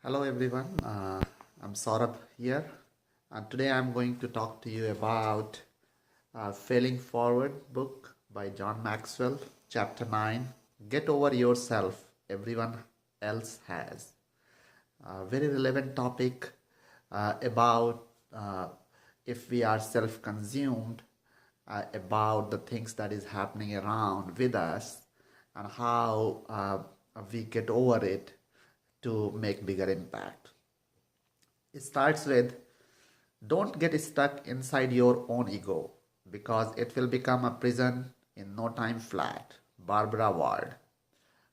Hello everyone, I'm Saurabh here, and today I'm going to talk to you about Failing Forward book by John Maxwell, Chapter 9. Get over yourself, everyone else has. Very relevant topic about if we are self-consumed, about the things that is happening around with us and how we get over it to make bigger impact. It starts with don't get stuck inside your own ego because it will become a prison in no time flat. Barbara Ward.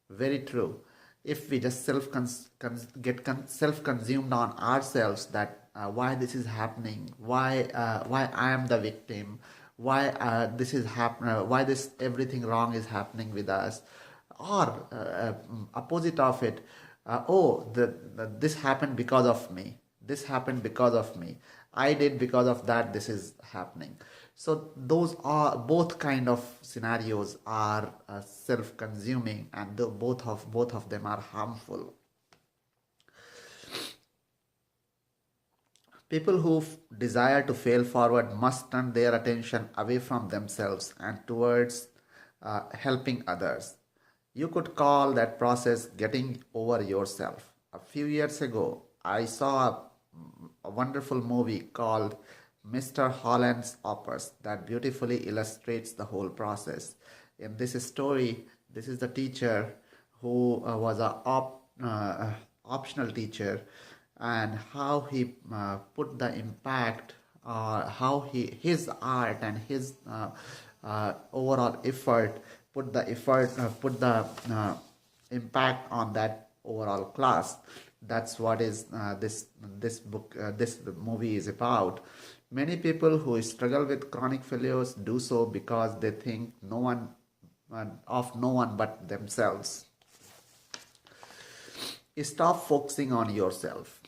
Very true. If we just self-consumed on ourselves that why this is happening, why I am the victim, why this is happening, why this everything wrong is happening with us, or opposite of it, this happened because of me. This happened because of me. I did because of that. This is happening. So those are both kind of scenarios are self-consuming, and both of them are harmful. People who desire to fail forward must turn their attention away from themselves and towards helping others. You could call that process getting over yourself. A few years ago, I saw a wonderful movie called Mr. Holland's Opus that beautifully illustrates the whole process. In this story, this is the teacher who was a optional teacher, and how he put the impact, how his art and his overall effort put the impact on that overall class. That's what is this movie is about. Many people who struggle with chronic failures do so because they think no one but themselves. Stop focusing on yourself.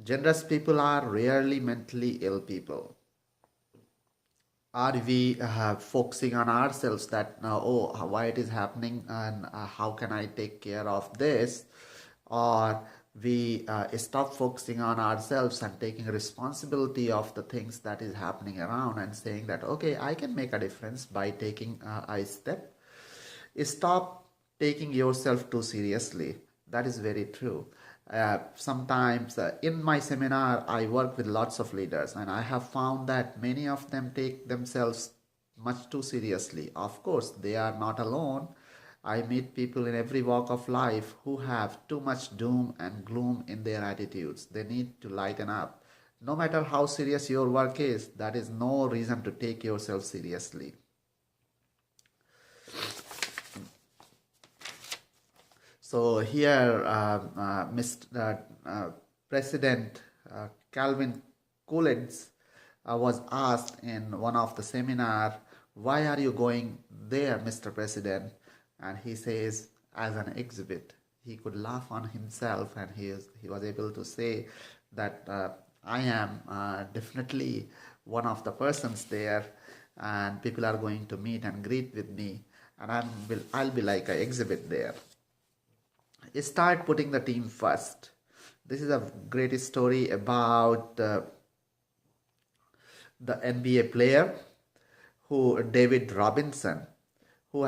Generous people are rarely mentally ill people. Are we focusing on ourselves that why it is happening, and how can I take care of this? Or we stop focusing on ourselves and taking responsibility of the things that is happening around and saying that okay, I can make a difference by taking a step. Stop taking yourself too seriously. That is very true. Sometimes in my seminar, I work with lots of leaders, and I have found that many of them take themselves much too seriously. Of course, they are not alone. I meet people in every walk of life who have too much doom and gloom in their attitudes. They need to lighten up. No matter how serious your work is, that is no reason to take yourself seriously. So here, Mr. President Calvin Coolidge was asked in one of the seminar, "Why are you going there, Mr. President?" And he says, "As an exhibit." He could laugh on himself, and he was able to say that I am definitely one of the persons there, and people are going to meet and greet with me, and I'll be like an exhibit there. Start putting the team first. This is a great story about the NBA player David Robinson, who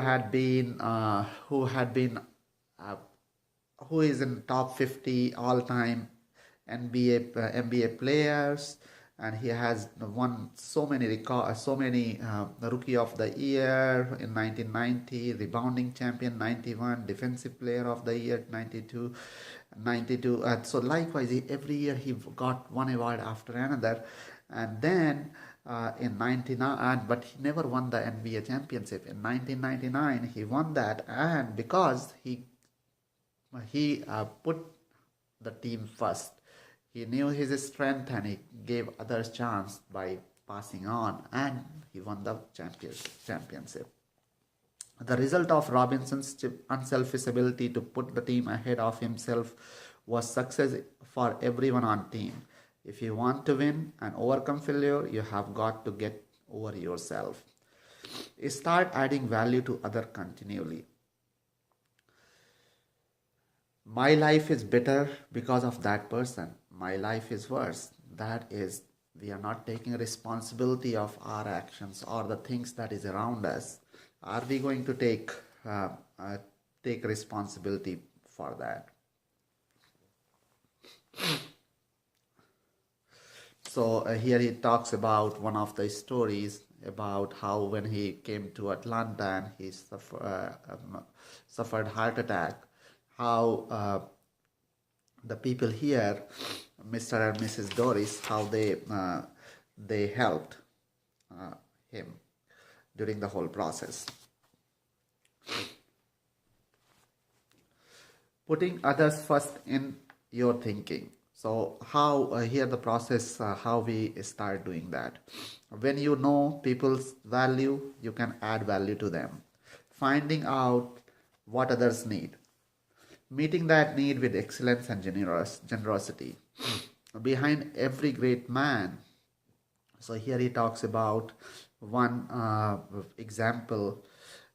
is in top 50 all-time NBA players, and he has won so many Rookie of the Year in 1990, Rebounding Champion 91, Defensive Player of the Year 92. So likewise, every year he got one award after another, and then in 99, but he never won the NBA championship. In 1999, he won that, and because he put the team first. He knew his strength and he gave others chance by passing on, and he won the championship. The result of Robinson's unselfish ability to put the team ahead of himself was success for everyone on team. If you want to win and overcome failure, you have got to get over yourself. Start adding value to others continually. My life is better because of that person. My life is worse. That is, we are not taking responsibility of our actions or the things that is around us. Are we going to uh, uh, take responsibility for that? So here he talks about one of the stories about how when he came to Atlanta and he suffered heart attack, how the people here, Mr. and Mrs. Doris, how they helped him during the whole process. Putting others first in your thinking. So how here the process, how we start doing that. When you know people's value, you can add value to them. Finding out what others need. Meeting that need with excellence and generosity. Behind every great man. So here he talks about one example,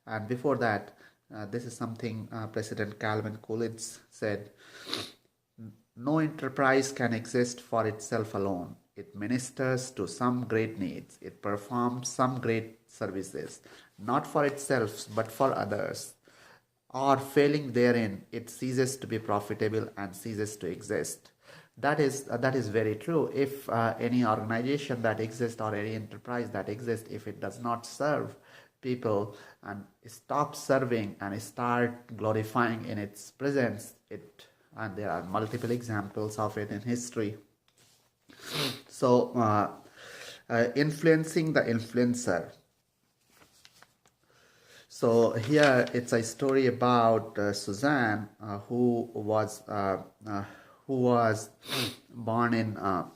and before that, this is something President Calvin Coolidge said. No enterprise can exist for itself alone. It ministers to some great needs. It performs some great services, not for itself, but for others. Or failing therein, it ceases to be profitable and ceases to exist. That is very true. If any organization that exists or any enterprise that exists, if it does not serve people and stop serving and start glorifying in its presence, and there are multiple examples of it in history. So, influencing the influencer. So here it's a story about Suzanne, who was born in a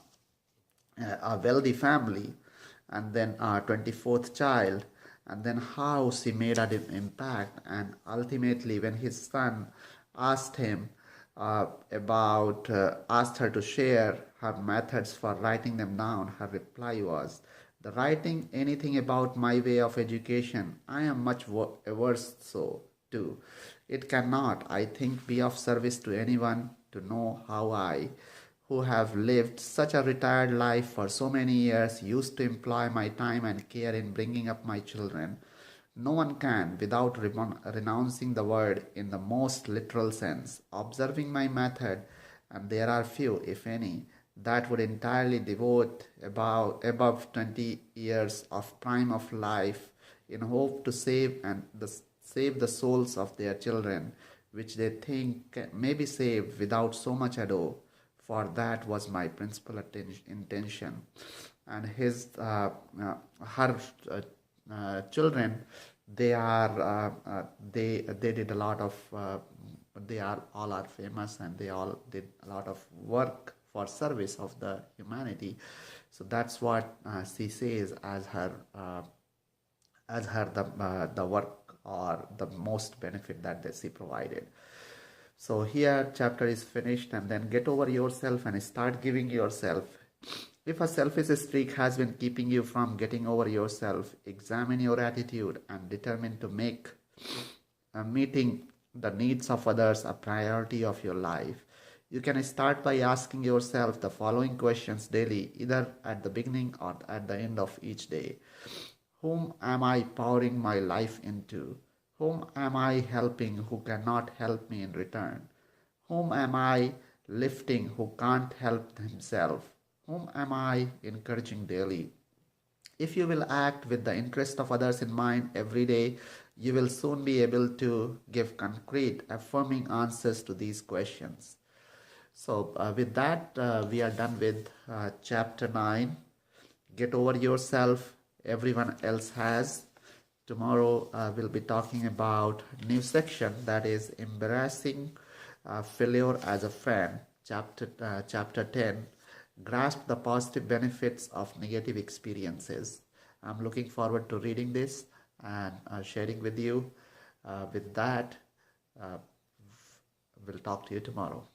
wealthy family, and then 24th child, and then how she made an impact, and ultimately when his son asked him asked her to share her methods for writing them down, her reply was, "The writing anything about my way of education, I am much averse so too. It cannot, I think, be of service to anyone to know how I, who have lived such a retired life for so many years, used to employ my time and care in bringing up my children. No one can, without renouncing the word in the most literal sense, observing my method, and there are few, if any, that would entirely devote above 20 years of prime of life in hope to save the souls of their children, which they think may be saved without so much ado, for that was my principal intention." And her children, they did a lot of they are all are famous, and they all did a lot of work for service of the humanity. So that's what she says as her the work or the most benefit that she provided. So here chapter is finished, and then get over yourself and start giving yourself. If a selfish streak has been keeping you from getting over yourself, examine your attitude and determine to make meeting the needs of others a priority of your life. You can start by asking yourself the following questions daily, either at the beginning or at the end of each day. Whom am I pouring my life into? Whom am I helping who cannot help me in return? Whom am I lifting who can't help himself? Whom am I encouraging daily? If you will act with the interest of others in mind every day, you will soon be able to give concrete, affirming answers to these questions. So with that, we are done with chapter 9. Get over yourself, everyone else has. Tomorrow we'll be talking about new section, that is embarrassing failure as a friend, chapter 10. Grasp the positive benefits of negative experiences. I'm looking forward to reading this and sharing with you. With that, we'll talk to you tomorrow.